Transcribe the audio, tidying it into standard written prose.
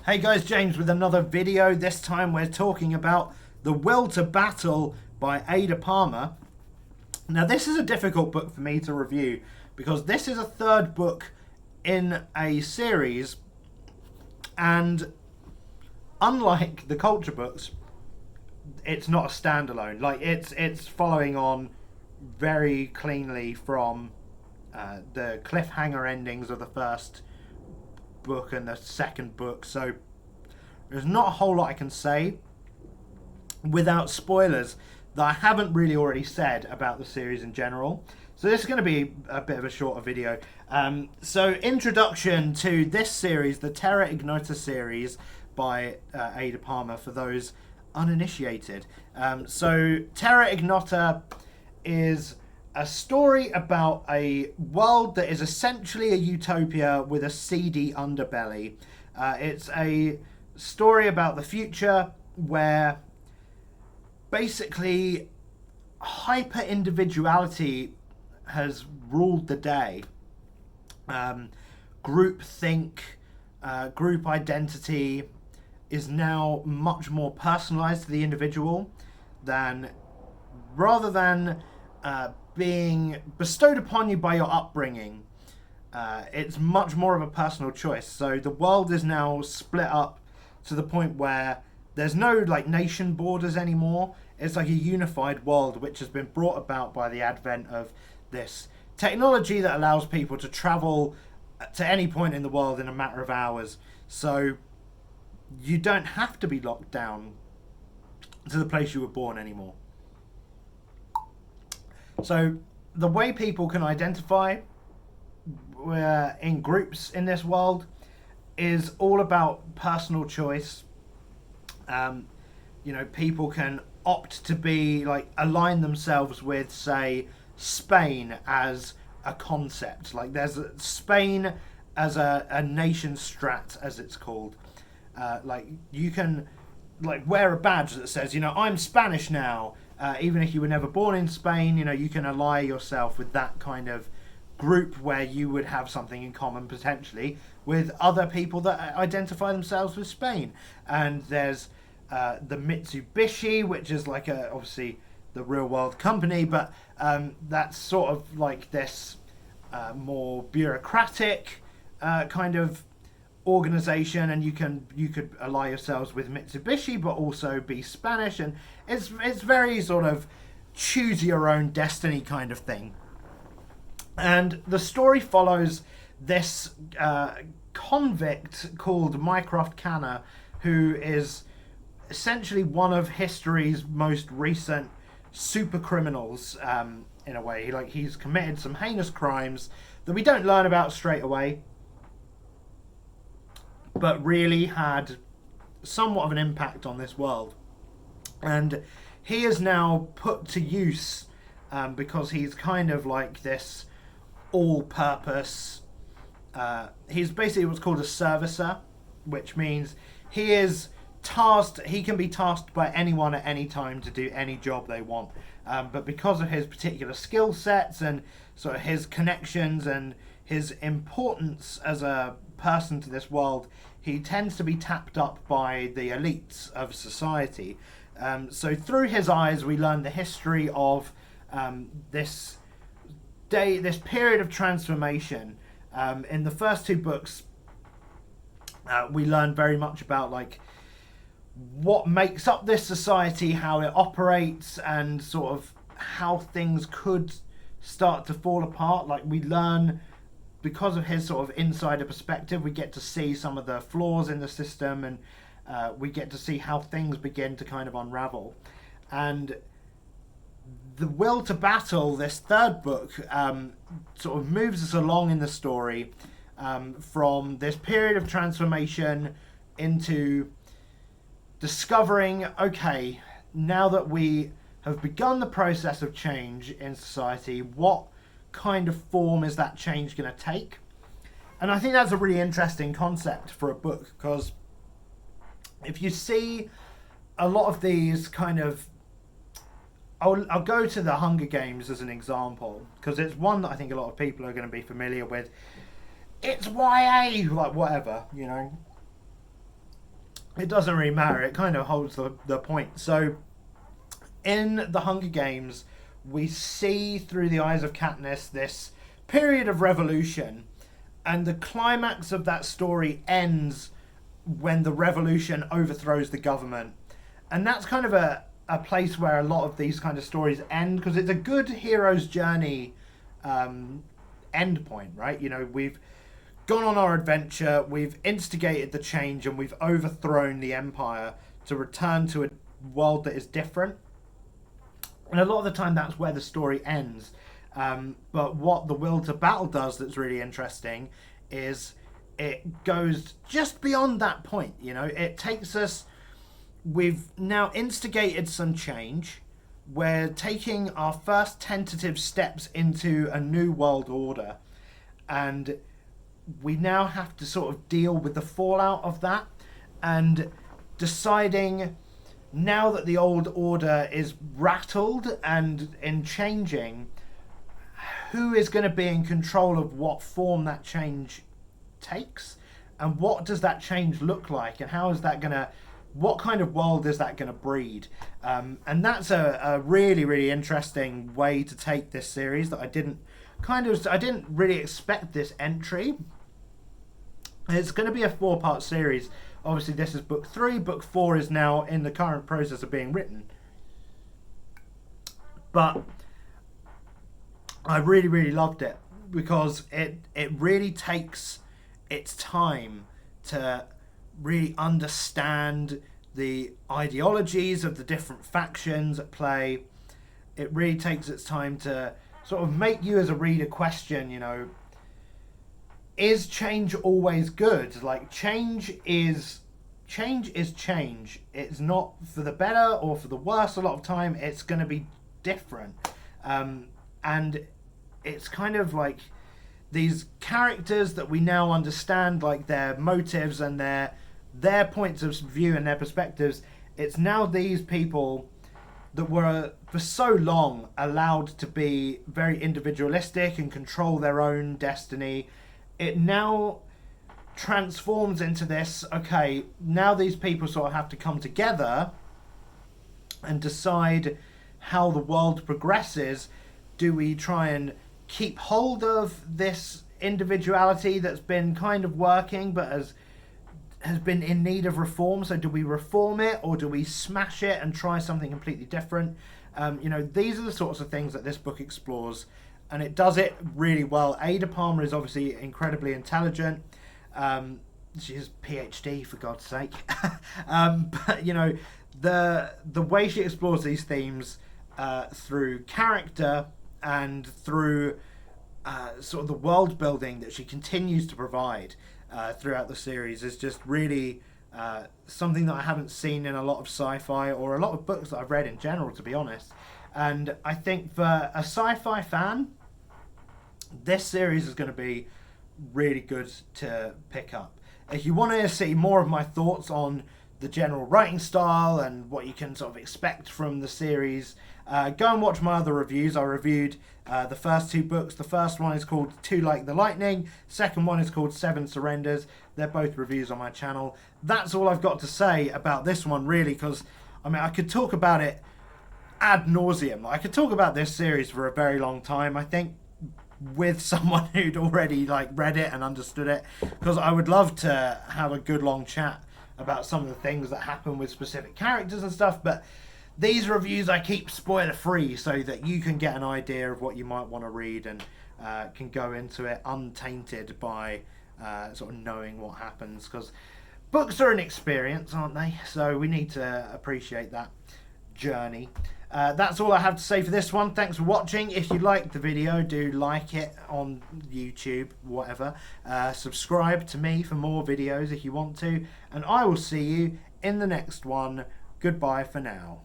Hey guys, James with another video. This time we're talking about The Will to Battle by Ada Palmer. Now this is a difficult book for me to review because this is a third book in a series, and unlike the culture books, it's not a standalone. Like it's following on very cleanly from the cliffhanger endings of the first book and the second book, so there's not a whole lot I can say without spoilers that I haven't really already said about the series in general. So this is going to be a bit of a shorter video. So introduction to this series, the Terra Ignota series by Ada Palmer, for those uninitiated. So Terra Ignota is a story about a world that is essentially a utopia with a seedy underbelly. It's a story about the future where basically hyper individuality has ruled the day. Group think, group identity is now much more personalized to the individual rather than being bestowed upon you by your upbringing. It's much more of a personal choice. So the world is now split up to the point where there's no like nation borders anymore. It's like a unified world which has been brought about by the advent of this technology that allows people to travel to any point in the world in a matter of hours. So you don't have to be locked down to the place you were born anymore. So the way people can identify in groups in this world is all about personal choice. People can opt to be align themselves with, say, Spain as a concept. Like there's Spain as a nation strat, as it's called. You can wear a badge that says, I'm Spanish now. Even if you were never born in Spain, you can ally yourself with that kind of group where you would have something in common potentially with other people that identify themselves with Spain. And there's the Mitsubishi, which is obviously the real world company, but that's sort of like this more bureaucratic kind of organization, and you could ally yourselves with Mitsubishi but also be Spanish, and it's very sort of choose your own destiny kind of thing. And the story follows this convict called Mycroft Canner, who is essentially one of history's most recent super criminals, in a way. He's committed some heinous crimes that we don't learn about straight away, but really had somewhat of an impact on this world. And he is now put to use because he's kind of like this all-purpose. He's basically what's called a servicer, which means he is tasked. He can be tasked by anyone at any time to do any job they want. But because of his particular skill sets and sort of his connections and his importance as a person to this world, he tends to be tapped up by the elites of society. So through his eyes, we learn the history of this period of transformation. In the first two books, we learn very much about what makes up this society, how it operates, and sort of how things could start to fall apart. We learn, because of his sort of insider perspective, we get to see some of the flaws in the system, and we get to see how things begin to kind of unravel. And The Will to Battle, this third book, sort of moves us along in the story from this period of transformation into discovering, okay, now that we have begun the process of change in society, what kind of form is that change going to take? And I think that's a really interesting concept for a book, because if you see a lot of these kind of, I'll go to the Hunger Games as an example, because it's one that I think a lot of people are going to be familiar with. It's YA, whatever, it doesn't really matter. It kind of holds the point. So in the Hunger Games, we see through the eyes of Katniss this period of revolution, and the climax of that story ends when the revolution overthrows the government. And that's kind of a place where a lot of these kind of stories end, because it's a good hero's journey end point, right? You know, we've gone on our adventure, we've instigated the change, and we've overthrown the empire to return to a world that is different. And a lot of the time that's where the story ends. But what the Will to Battle does that's really interesting is it goes just beyond that point. You know, it takes us, we've now instigated some change. We're taking our first tentative steps into a new world order, and we now have to sort of deal with the fallout of that, and deciding, now that the old order is rattled and in changing, who is going to be in control of what form that change takes, and what does that change look like, and how is that going to, what kind of world is that going to breed? And that's a really, really interesting way to take this series that I didn't really expect this entry. It's going to be a 4-part series. Obviously this is book 3. Book 4 is now in the current process of being written. But I really, really loved it, because it really takes its time to really understand the ideologies of the different factions at play. It really takes its time to sort of make you as a reader question, you know, is change always good? Like, change is change. It's not for the better or for the worse. A lot of time it's going to be different. And it's kind of like these characters that we now understand, like their motives and their points of view and their perspectives. It's now these people that were for so long allowed to be very individualistic and control their own destiny. It now transforms into this, okay, now these people sort of have to come together and decide how the world progresses. Do we try and keep hold of this individuality that's been kind of working but has been in need of reform? So do we reform it, or do we smash it and try something completely different? You know, these are the sorts of things that this book explores, and it does it really well. Ada Palmer is obviously incredibly intelligent. She's PhD, for God's sake. But you know, the way she explores these themes through character and through sort of the world building that she continues to provide throughout the series is just really something that I haven't seen in a lot of sci-fi or a lot of books that I've read in general, to be honest. And I think for a sci-fi fan, this series is going to be really good to pick up. If you want to see more of my thoughts on the general writing style and what you can sort of expect from the series, go and watch my other reviews. I reviewed the first 2 books. The first one is called Two Like the Lightning. Second one is called Seven Surrenders. They're both reviews on my channel. That's all I've got to say about this one, really, because I mean, I could talk about it ad nauseum. I could talk about this series for a very long time, I think, with someone who'd already like read it and understood it, because I would love to have a good long chat about some of the things that happen with specific characters and stuff. But these reviews I keep spoiler free so that you can get an idea of what you might want to read and can go into it untainted by sort of knowing what happens, because books are an experience, aren't they? So we need to appreciate that journey. That's all I have to say for this one. Thanks for watching. If you liked the video, do like it on YouTube, whatever. Subscribe to me for more videos if you want to, and I will see you in the next one. Goodbye for now.